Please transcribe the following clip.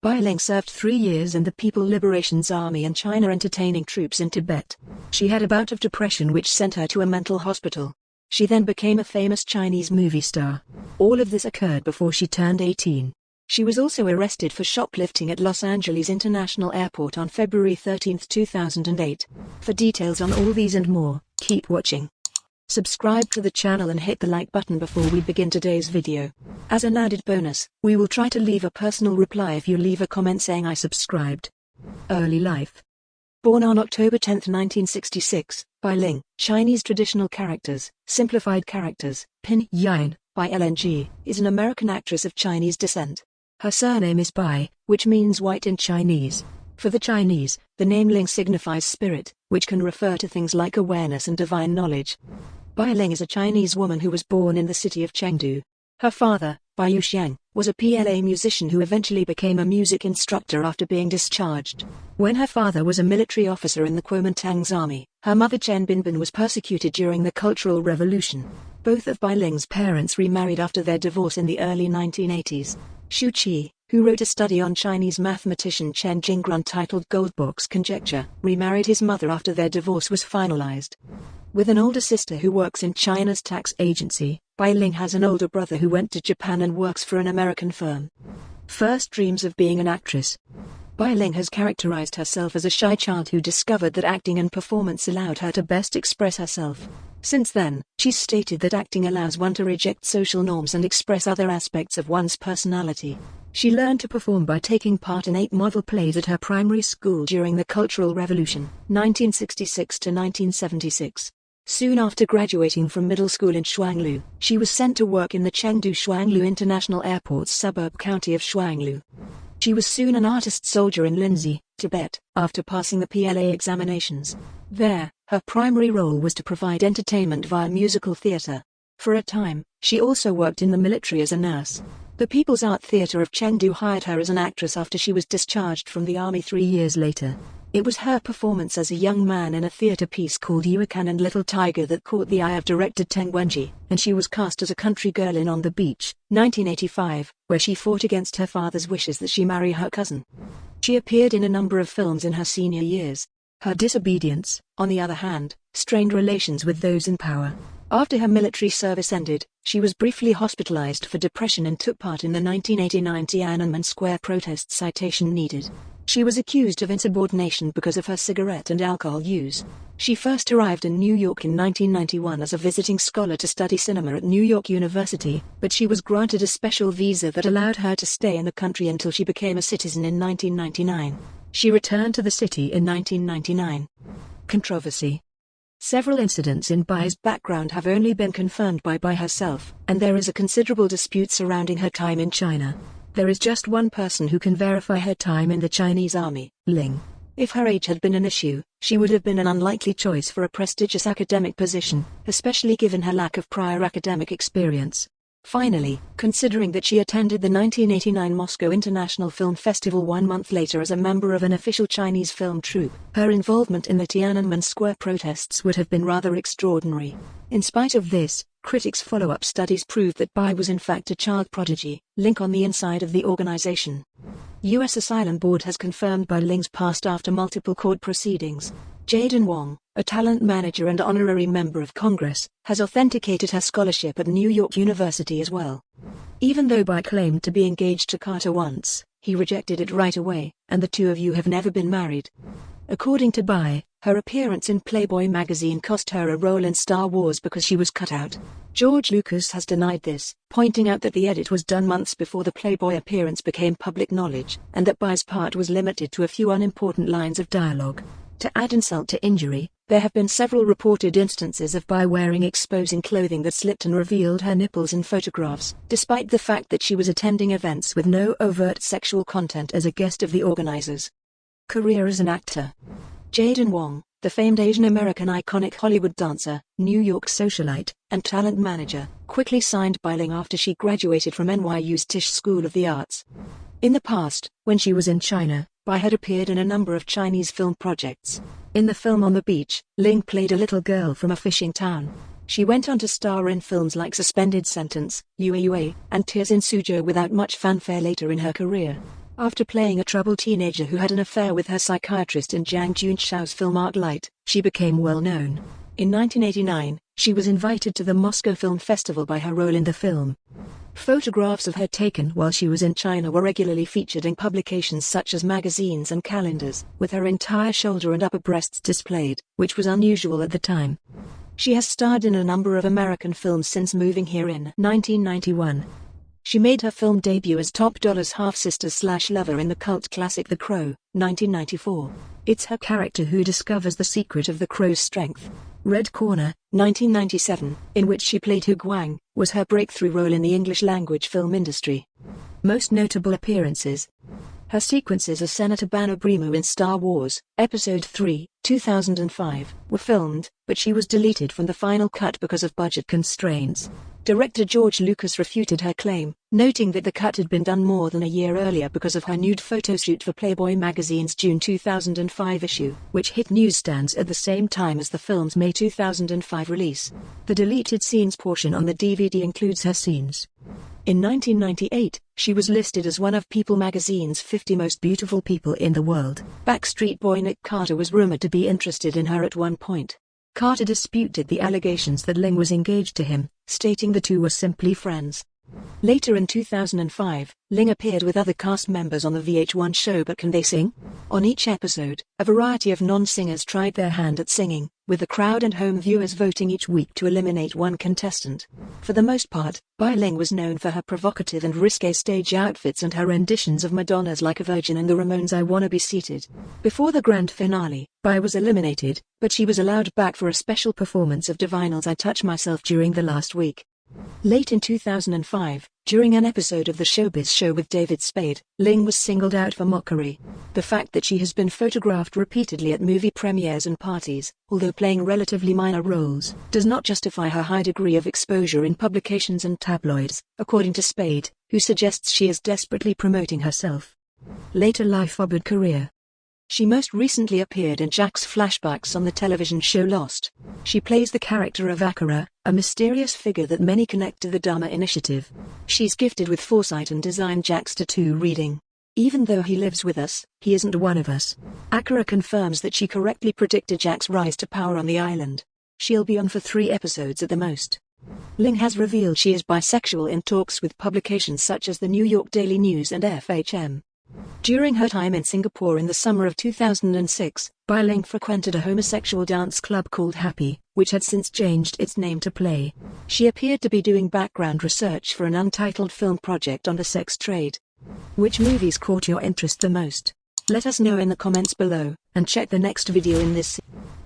Bai Ling served 3 years in the People Liberation's Army in China entertaining troops in Tibet. She had a bout of depression which sent her to a mental hospital. She then became a famous Chinese movie star. All of this occurred before she turned 18. She was also arrested for shoplifting at Los Angeles International Airport on February 13, 2008. For details on all these and more, keep watching. Subscribe to the channel and hit the like button before we begin today's video. As an added bonus, we will try to leave a personal reply if you leave a comment saying I subscribed. Early life. Born on October 10, 1966, Bai Ling, Chinese traditional characters, simplified characters, Pinyin, Bai Ling, is an American actress of Chinese descent. Her surname is Bai, which means white in Chinese. For the Chinese, the name Ling signifies spirit, which can refer to things like awareness and divine knowledge. Bai Ling is a Chinese woman who was born in the city of Chengdu. Her father, Bai Xiang, was a PLA musician who eventually became a music instructor after being discharged. When her father was a military officer in the Kuomintang's army, her mother Chen Binbin was persecuted during the Cultural Revolution. Both of Bai Ling's parents remarried after their divorce in the early 1980s. Xu Qi, who wrote a study on Chinese mathematician Chen Jinggrun titled Goldbox Conjecture, remarried his mother after their divorce was finalized. With an older sister who works in China's tax agency, Bai Ling has an older brother who went to Japan and works for an American firm. First dreams of being an actress. Bai Ling has characterized herself as a shy child who discovered that acting and performance allowed her to best express herself. Since then, she's stated that acting allows one to reject social norms and express other aspects of one's personality. She learned to perform by taking part in 8 model plays at her primary school during the Cultural Revolution, 1966 to 1976. Soon after graduating from middle school in Shuanglu, she was sent to work in the Chengdu-Shuanglu International Airport's suburb county of Shuanglu. She was soon an artist soldier in Linzi, Tibet, after passing the PLA examinations. There, her primary role was to provide entertainment via musical theatre. For a time, she also worked in the military as a nurse. The People's Art Theatre of Chengdu hired her as an actress after she was discharged from the army 3 years later. It was her performance as a young man in a theatre piece called Yuakan and Little Tiger that caught the eye of director Teng Wenji, and she was cast as a country girl in On the Beach, 1985, where she fought against her father's wishes that she marry her cousin. She appeared in a number of films in her senior years. Her disobedience, on the other hand, strained relations with those in power. After her military service ended, she was briefly hospitalized for depression and took part in the 1989 Tiananmen Square protest citation needed. She was accused of insubordination because of her cigarette and alcohol use. She first arrived in New York in 1991 as a visiting scholar to study cinema at New York University, but she was granted a special visa that allowed her to stay in the country until she became a citizen in 1999. She returned to the city in 1999. Controversy. Several incidents in Bai's background have only been confirmed by Bai herself, and there is a considerable dispute surrounding her time in China. There is just one person who can verify her time in the Chinese army, Ling. If her age had been an issue, she would have been an unlikely choice for a prestigious academic position, especially given her lack of prior academic experience. Finally, considering that she attended the 1989 Moscow International Film Festival 1 month later as a member of an official Chinese film troupe, her involvement in the Tiananmen Square protests would have been rather extraordinary. In spite of this, critics' follow-up studies proved that Bai was in fact a child prodigy, link on the inside of the organization. U.S. Asylum Board has confirmed Bai Ling's past after multiple court proceedings. Jaden Wong, a talent manager and honorary member of Congress, has authenticated her scholarship at New York University as well. Even though Bai claimed to be engaged to Carter once, he rejected it right away, and the two of you have never been married. According to Bai, her appearance in Playboy magazine cost her a role in Star Wars because she was cut out. George Lucas has denied this, pointing out that the edit was done months before the Playboy appearance became public knowledge, and that Bai's part was limited to a few unimportant lines of dialogue. To add insult to injury, there have been several reported instances of Bai wearing exposing clothing that slipped and revealed her nipples in photographs, despite the fact that she was attending events with no overt sexual content as a guest of the organizers. Career as an actor. Jaden Wong, the famed Asian-American iconic Hollywood dancer, New York socialite, and talent manager, quickly signed Bai Ling after she graduated from NYU's Tisch School of the Arts. In the past, when she was in China, Bai had appeared in a number of Chinese film projects. In the film On the Beach, Ling played a little girl from a fishing town. She went on to star in films like Suspended Sentence, Yue Yue, and Tears in Suzhou without much fanfare later in her career. After playing a troubled teenager who had an affair with her psychiatrist in Zhang Junxiao's film Art Light, she became well known. In 1989, she was invited to the Moscow Film Festival by her role in the film. Photographs of her taken while she was in China were regularly featured in publications such as magazines and calendars, with her entire shoulder and upper breasts displayed, which was unusual at the time. She has starred in a number of American films since moving here in 1991. She made her film debut as top dollar's half-sister/lover in the cult classic The Crow, 1994. It's her character who discovers the secret of the Crow's strength. Red Corner, 1997, in which she played Hu Guang, was her breakthrough role in the English-language film industry. Most notable appearances. Her sequences as Senator Banner Brimo in Star Wars, Episode 3, 2005, were filmed, but she was deleted from the final cut because of budget constraints. Director George Lucas refuted her claim, noting that the cut had been done more than a year earlier because of her nude photoshoot for Playboy magazine's June 2005 issue, which hit newsstands at the same time as the film's May 2005 release. The deleted scenes portion on the DVD includes her scenes. In 1998, she was listed as one of People magazine's 50 most beautiful people in the world. Backstreet Boy Nick Carter was rumored to be interested in her at one point. Carter disputed the allegations that Ling was engaged to him, stating the two were simply friends. Later in 2005, Ling appeared with other cast members on the VH1 show But Can They Sing? On each episode, a variety of non-singers tried their hand at singing, with the crowd and home viewers voting each week to eliminate one contestant. For the most part, Bai Ling was known for her provocative and risque stage outfits and her renditions of Madonna's Like a Virgin and the Ramones' I Wanna Be Seated. Before the grand finale, Bai was eliminated, but she was allowed back for a special performance of Divinal's I Touch Myself during the last week. Late in 2005, during an episode of the Showbiz Show with David Spade, Ling was singled out for mockery. The fact that she has been photographed repeatedly at movie premieres and parties, although playing relatively minor roles, does not justify her high degree of exposure in publications and tabloids, according to Spade, who suggests she is desperately promoting herself. Later Lifeorbit Career. She most recently appeared in Jack's flashbacks on the television show Lost. She plays the character of Akira, a mysterious figure that many connect to the Dharma Initiative. She's gifted with foresight and designed Jack's tattoo reading. Even though he lives with us, he isn't one of us. Akira confirms that she correctly predicted Jack's rise to power on the island. She'll be on for 3 episodes at the most. Ling has revealed she is bisexual in talks with publications such as the New York Daily News and FHM. During her time in Singapore in the summer of 2006, Bai Ling frequented a homosexual dance club called Happy, which had since changed its name to Play. She appeared to be doing background research for an untitled film project on the sex trade. Which movies caught your interest the most? Let us know in the comments below, and check the next video in this series.